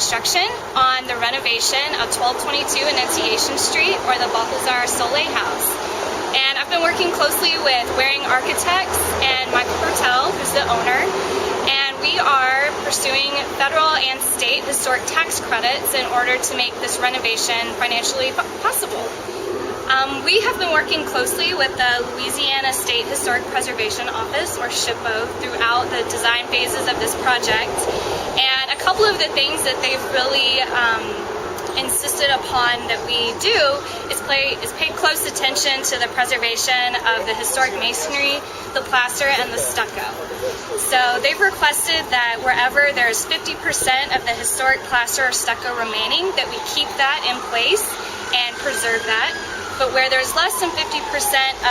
construction on the renovation of 1222 Annunciation Street, or the Balthazar Saulet house. And I've been working closely with Waring Architects and Michael Bertel, who's the owner, and we are pursuing federal and state historic tax credits in order to make this renovation financially possible. We have been working closely with the Louisiana State Historic Preservation Office, or SHPO, throughout the design phases of this project. And a couple of the things that they've really insisted upon that we do is pay close attention to the preservation of the historic masonry, the plaster, and the stucco. So they've requested that wherever there's 50% of the historic plaster or stucco remaining, that we keep that in place and preserve that. But where there's less than 50%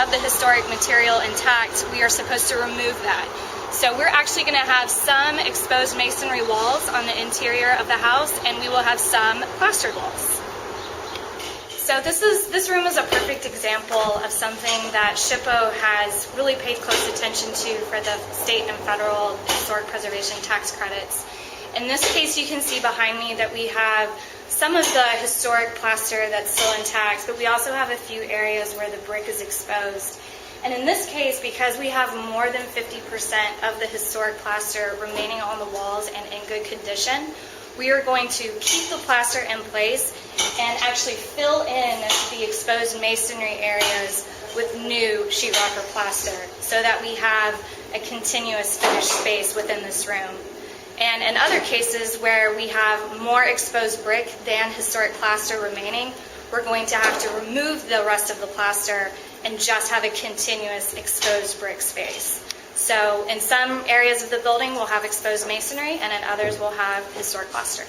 of the historic material intact, we are supposed to remove that. So we're actually going to have some exposed masonry walls on the interior of the house, and we will have some plastered walls. So this room is a perfect example of something that SHPO has really paid close attention to for the state and federal historic preservation tax credits. In this case, you can see behind me that we have some of the historic plaster that's still intact, but we also have a few areas where the brick is exposed. And in this case, because we have more than 50% of the historic plaster remaining on the walls and in good condition, we are going to keep the plaster in place and actually fill in the exposed masonry areas with new sheetrock or plaster so that we have a continuous finished space within this room. And in other cases where we have more exposed brick than historic plaster remaining, we're going to have to remove the rest of the plaster and just have a continuous exposed brick space. So in some areas of the building we'll have exposed masonry, and in others we'll have historic plaster.